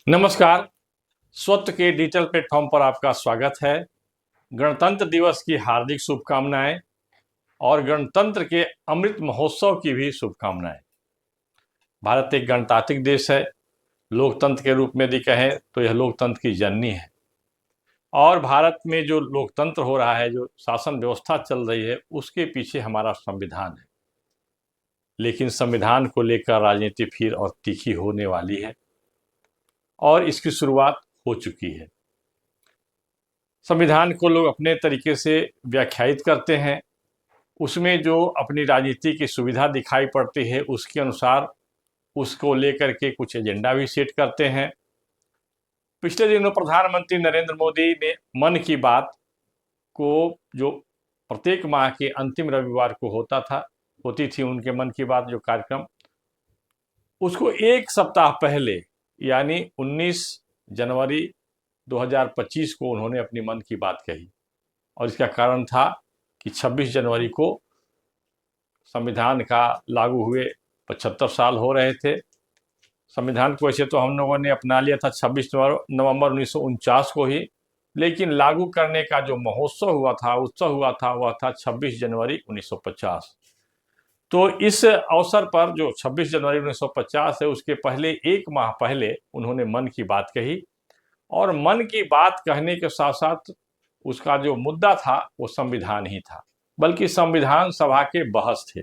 नमस्कार। स्वत्व के डिजिटल प्लेटफॉर्म पर आपका स्वागत है। गणतंत्र दिवस की हार्दिक शुभकामनाएं और गणतंत्र के अमृत महोत्सव की भी शुभकामनाएं। भारत एक गणतांत्रिक देश है। लोकतंत्र के रूप में यदि कहें तो यह लोकतंत्र की जननी है। और भारत में जो लोकतंत्र हो रहा है, जो शासन व्यवस्था चल रही है, उसके पीछे हमारा संविधान है। लेकिन संविधान को लेकर राजनीति फिर और तीखी होने वाली है और इसकी शुरुआत हो चुकी है। संविधान को लोग अपने तरीके से व्याख्यायित करते हैं। उसमें जो अपनी राजनीति की सुविधा दिखाई पड़ती है उसके अनुसार उसको लेकर के कुछ एजेंडा भी सेट करते हैं। पिछले दिनों प्रधानमंत्री नरेंद्र मोदी ने मन की बात को, जो प्रत्येक माह के अंतिम रविवार को होती थी उनके मन की बात जो कार्यक्रम, उसको एक सप्ताह पहले यानी 19 जनवरी 2025 को उन्होंने अपनी मन की बात कही। और इसका कारण था कि 26 जनवरी को संविधान का लागू हुए 75 साल हो रहे थे। संविधान को वैसे तो हम लोगों ने अपना लिया था 26 नवंबर 1949 को ही, लेकिन लागू करने का जो महोत्सव हुआ था, उत्सव हुआ था, वह था 26 जनवरी 1950। तो इस अवसर पर जो 26 जनवरी 1950 है, उसके पहले एक माह पहले उन्होंने मन की बात कही। और मन की बात कहने के साथ साथ उसका जो मुद्दा था वो संविधान ही था, बल्कि संविधान सभा के बहस थे।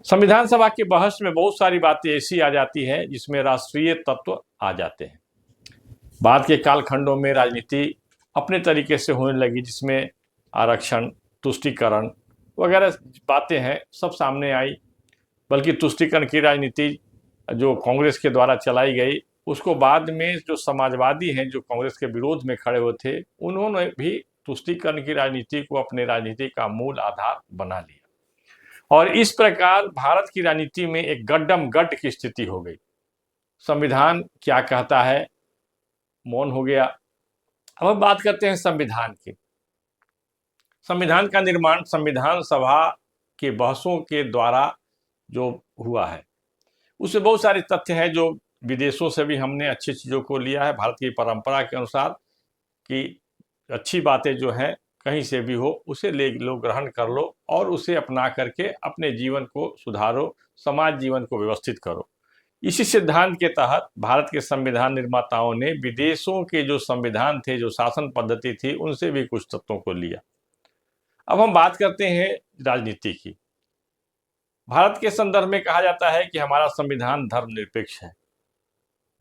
संविधान सभा के बहस में बहुत सारी बातें ऐसी आ जाती हैं जिसमें राष्ट्रीय तत्व आ जाते हैं। बाद के कालखंडों में राजनीति अपने तरीके से होने लगी, जिसमें आरक्षण, तुष्टीकरण वगैरह बातें हैं, सब सामने आई। बल्कि तुष्टीकरण की राजनीति जो कांग्रेस के द्वारा चलाई गई, उसको बाद में जो समाजवादी हैं, जो कांग्रेस के विरोध में खड़े हुए थे, उन्होंने भी तुष्टीकरण की राजनीति को अपने राजनीति का मूल आधार बना लिया। और इस प्रकार भारत की राजनीति में एक गड्डम गड्ड की स्थिति हो गई। संविधान क्या कहता है, मौन हो गया। अब हम बात करते हैं संविधान की। संविधान का निर्माण संविधान सभा के बहसों के द्वारा जो हुआ है, उसमें बहुत सारे तथ्य हैं जो विदेशों से भी हमने अच्छी चीज़ों को लिया है, भारत की परंपरा के अनुसार, कि अच्छी बातें जो हैं कहीं से भी हो उसे ले लो, ग्रहण कर लो और उसे अपना करके अपने जीवन को सुधारो, समाज जीवन को व्यवस्थित करो। इसी सिद्धांत के तहत भारत के संविधान निर्माताओं ने विदेशों के जो संविधान थे, जो शासन पद्धति थी, उनसे भी कुछ तत्वों को लिया। अब हम बात करते हैं राजनीति की। भारत के संदर्भ में कहा जाता है कि हमारा संविधान धर्मनिरपेक्ष है,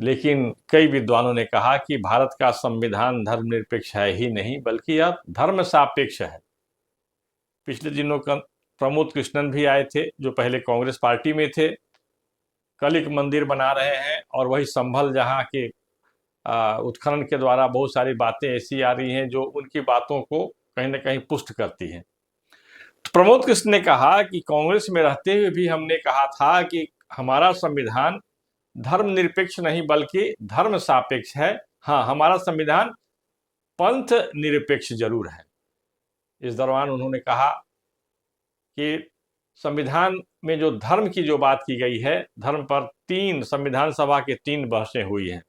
लेकिन कई विद्वानों ने कहा कि भारत का संविधान धर्मनिरपेक्ष है ही नहीं, बल्कि यह धर्म सापेक्ष है। पिछले दिनों प्रमोद कृष्णन भी आए थे, जो पहले कांग्रेस पार्टी में थे। कल एक मंदिर बना रहे हैं और वही संभल जहाँ के उत्खनन के द्वारा बहुत सारी बातें ऐसी आ रही हैं जो उनकी बातों को कहीं ना कहीं पुष्ट करती हैं। तो प्रमोद कृष्ण ने कहा कि कांग्रेस में रहते हुए भी हमने कहा था कि हमारा संविधान धर्मनिरपेक्ष नहीं बल्कि धर्म सापेक्ष है। हाँ, हमारा संविधान पंथ निरपेक्ष जरूर है। इस दौरान उन्होंने कहा कि संविधान में जो धर्म की जो बात की गई है, धर्म पर संविधान सभा के 3 बहसें हुई हैं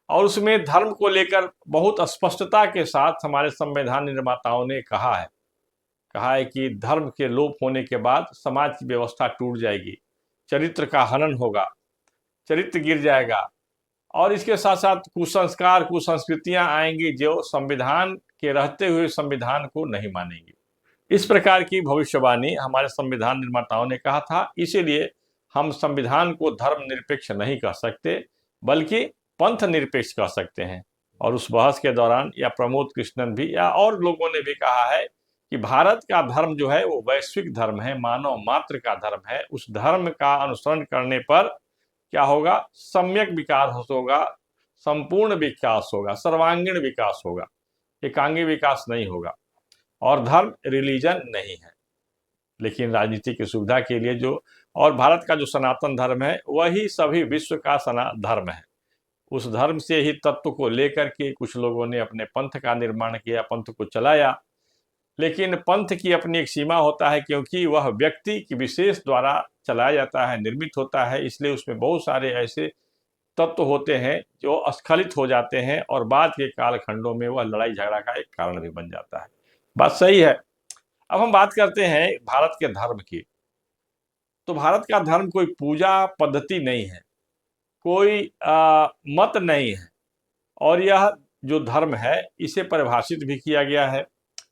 और उसमें धर्म को लेकर बहुत स्पष्टता के साथ हमारे संविधान निर्माताओं ने कहा है कि धर्म के लोप होने के बाद समाज की व्यवस्था टूट जाएगी, चरित्र का हनन होगा, चरित्र गिर जाएगा और इसके साथ साथ कुसंस्कार, कुसंस्कृतियां आएंगी जो संविधान के रहते हुए संविधान को नहीं मानेंगी। इस प्रकार की भविष्यवाणी हमारे संविधान निर्माताओं ने कहा था। इसीलिए हम संविधान को धर्मनिरपेक्ष नहीं कह सकते बल्कि पंथ निरपेक्ष कह सकते हैं। और उस बहस के दौरान या प्रमोद कृष्णन भी या और लोगों ने भी कहा है कि भारत का धर्म जो है वो वैश्विक धर्म है, मानव मात्र का धर्म है। उस धर्म का अनुसरण करने पर क्या होगा? सम्यक विकास होगा, संपूर्ण विकास होगा, सर्वांगीण विकास होगा, एकांगी विकास नहीं होगा। और धर्म रिलीजन नहीं है, लेकिन राजनीति की सुविधा के लिए जो, और भारत का जो सनातन धर्म है वही सभी विश्व का धर्म है। उस धर्म से ही तत्व को लेकर के कुछ लोगों ने अपने पंथ का निर्माण किया, पंथ को चलाया। लेकिन पंथ की अपनी एक सीमा होता है, क्योंकि वह व्यक्ति की विशेष द्वारा चलाया जाता है, निर्मित होता है, इसलिए उसमें बहुत सारे ऐसे तत्व होते हैं जो अस्खलित हो जाते हैं और बाद के कालखंडों में वह लड़ाई झगड़ा का एक कारण भी बन जाता है। बात सही है। अब हम बात करते हैं भारत के धर्म की। तो भारत का धर्म कोई पूजा पद्धति नहीं है, कोई मत नहीं है, और यह जो धर्म है इसे परिभाषित भी किया गया है।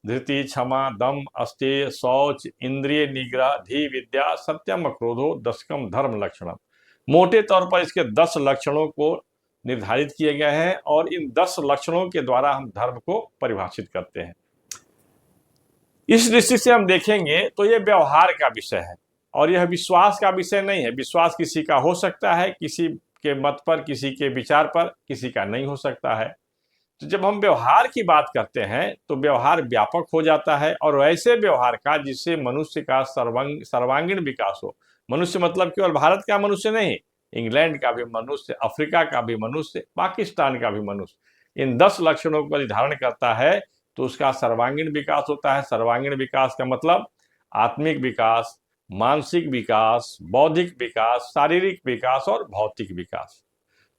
धृति, क्षमा, दम, अस्तेय, शौच, इंद्रिय निग्रह, धी विद्या, सत्यम, क्रोधो, दशकम धर्म लक्षणम। मोटे तौर पर इसके 10 लक्षणों को निर्धारित किए गए हैं और इन 10 लक्षणों के द्वारा हम धर्म को परिभाषित करते हैं। इस दृष्टि से हम देखेंगे तो यह व्यवहार का विषय है और यह विश्वास का विषय नहीं है। विश्वास किसी का हो सकता है, किसी के मत पर, किसी के विचार पर, किसी का नहीं हो सकता है। तो जब हम व्यवहार की बात करते हैं तो व्यवहार व्यापक हो जाता है और ऐसे व्यवहार का जिससे मनुष्य का सर्वांगीण विकास हो। मनुष्य मतलब केवल भारत का मनुष्य नहीं, इंग्लैंड का भी मनुष्य, अफ्रीका का भी मनुष्य, पाकिस्तान का भी मनुष्य इन 10 लक्षणों को निर्धारण करता है तो उसका सर्वांगीण विकास होता है। सर्वांगीण विकास का मतलब आत्मिक विकास, मानसिक विकास, बौद्धिक विकास, शारीरिक विकास और भौतिक विकास।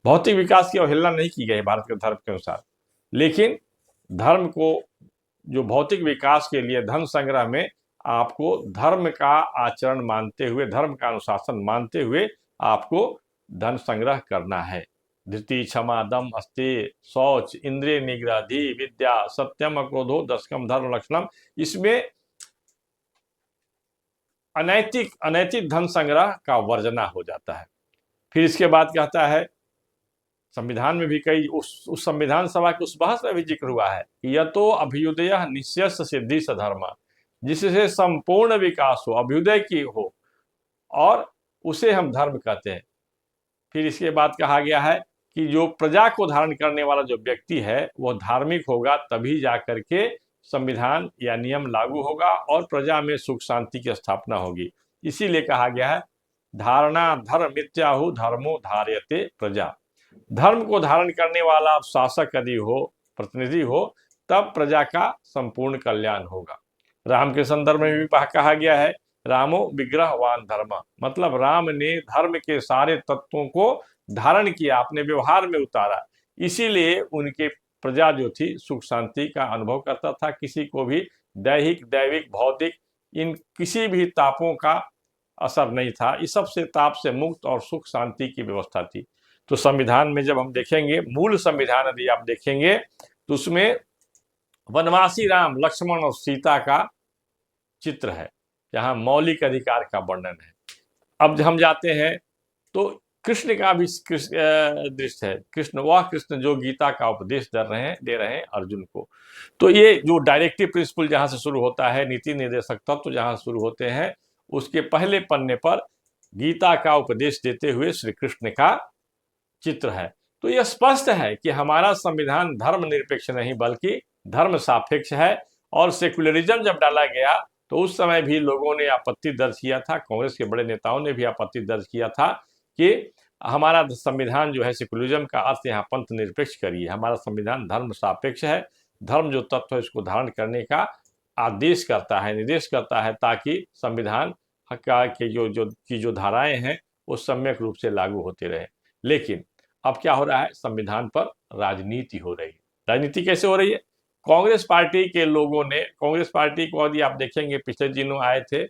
भौतिक विकास की अवहेलना नहीं की गई भारत के धर्म के अनुसार, लेकिन धर्म को जो भौतिक विकास के लिए धन संग्रह में आपको धर्म का आचरण मानते हुए, धर्म का अनुशासन मानते हुए आपको धन संग्रह करना है। धृति, क्षमा, दम, अस्तेय, शौच, इंद्रिय निग्रह, धी विद्या, सत्यम, क्रोधो, दशकम धर्म लक्षणम। इसमें अनैतिक धन संग्रह का वर्जना हो जाता है। फिर इसके बाद कहता है, संविधान में भी कई उस संविधान सभा की उस बहस में भी जिक्र हुआ है कि यह तो अभ्युदय निश्चय सिद्धि सधर्म, जिससे संपूर्ण विकास हो, अभ्युदय की हो, और उसे हम धर्म कहते हैं। फिर इसके बाद कहा गया है कि जो प्रजा को धारण करने वाला जो व्यक्ति है वह धार्मिक होगा, तभी जाकर के संविधान या नियम लागू होगा और प्रजा में सुख शांति की स्थापना होगी। इसीलिए कहा गया है धारणा धर्म मिथ्याहु धर्मो धार्यते प्रजा। धर्म को धारण करने वाला शासक यदि हो, प्रतिनिधि हो, तब प्रजा का संपूर्ण कल्याण होगा। राम के संदर्भ में भी कहा गया है रामो विग्रहवान धर्म, मतलब राम ने धर्म के सारे तत्वों को धारण किया, अपने व्यवहार में उतारा। इसीलिए उनके प्रजा जो थी सुख शांति का अनुभव करता था। किसी को भी दैहिक, दैविक, भौतिक इन किसी भी तापों का असर नहीं था। इस सब से ताप से मुक्त और सुख शांति की व्यवस्था थी। तो संविधान में जब हम देखेंगे, मूल संविधान यदि आप देखेंगे तो उसमें वनवासी राम, लक्ष्मण और सीता का चित्र है, जहां मौलिक अधिकार का वर्णन है। अब हम जाते हैं तो कृष्ण का भी दृश्य है। कृष्ण जो गीता का उपदेश दे रहे हैं अर्जुन को। तो ये जो डायरेक्टिव प्रिंसिपल जहां से शुरू होता है, नीति निर्देशक तत्व जहां शुरू होते हैं, उसके पहले पन्ने पर गीता का उपदेश देते हुए श्री कृष्ण का चित्र है। तो यह स्पष्ट है कि हमारा संविधान धर्मनिरपेक्ष नहीं बल्कि धर्म सापेक्ष है। और सेकुलरिज्म जब डाला गया तो उस समय भी लोगों ने आपत्ति दर्ज किया था, कांग्रेस के बड़े नेताओं ने भी आपत्ति दर्ज किया था कि हमारा संविधान जो है, सेकुलरिज्म का अर्थ यहाँ पंथ निरपेक्ष करिए। हमारा संविधान धर्म सापेक्ष है, धर्म जो तत्व है इसको धारण करने का आदेश करता है, निर्देश करता है, ताकि संविधान के जो धाराएं हैं वो सम्यक रूप से लागू होते रहे। लेकिन अब क्या हो रहा है, संविधान पर राजनीति हो रही है। राजनीति कैसे हो रही है? कांग्रेस पार्टी के लोगों ने, कांग्रेस पार्टी को यदि आप देखेंगे, पिछले दिनों आए थे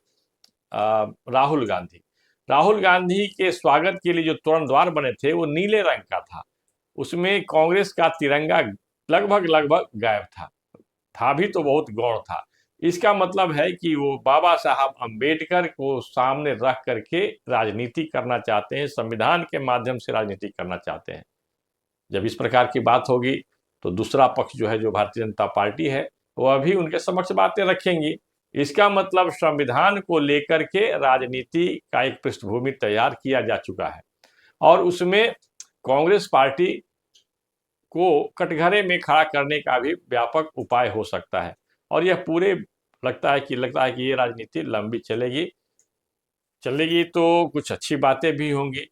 राहुल गांधी के स्वागत के लिए जो तोरण द्वार बने थे वो नीले रंग का था। उसमें कांग्रेस का तिरंगा लगभग गायब था भी तो बहुत गौण था। इसका मतलब है कि वो बाबा साहब अंबेडकर को सामने रख करके राजनीति करना चाहते हैं, संविधान के माध्यम से राजनीति करना चाहते हैं। जब इस प्रकार की बात होगी तो दूसरा पक्ष जो है, जो भारतीय जनता पार्टी है, वह भी उनके समक्ष बातें रखेंगी। इसका मतलब संविधान को लेकर के राजनीति का एक पृष्ठभूमि तैयार किया जा चुका है और उसमें कांग्रेस पार्टी को कटघरे में खड़ा करने का भी व्यापक उपाय हो सकता है। और यह पूरे लगता है कि ये राजनीति लंबी चलेगी तो कुछ अच्छी बातें भी होंगी।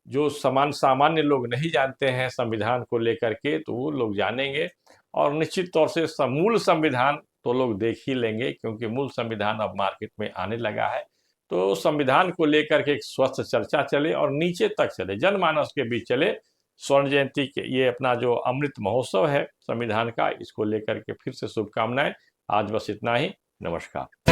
जो सामान्य लोग नहीं जानते हैं संविधान को लेकर के, तो वो लोग जानेंगे और निश्चित तौर से मूल संविधान तो लोग देख ही लेंगे, क्योंकि मूल संविधान अब मार्केट में आने लगा है। तो संविधान को लेकर के एक स्वस्थ चर्चा चले और नीचे तक चले, जनमानस के बीच चले। स्वर्ण जयंती के ये अपना जो अमृत महोत्सव है संविधान का, इसको लेकर के फिर से शुभकामनाएं। आज बस इतना ही। नमस्कार।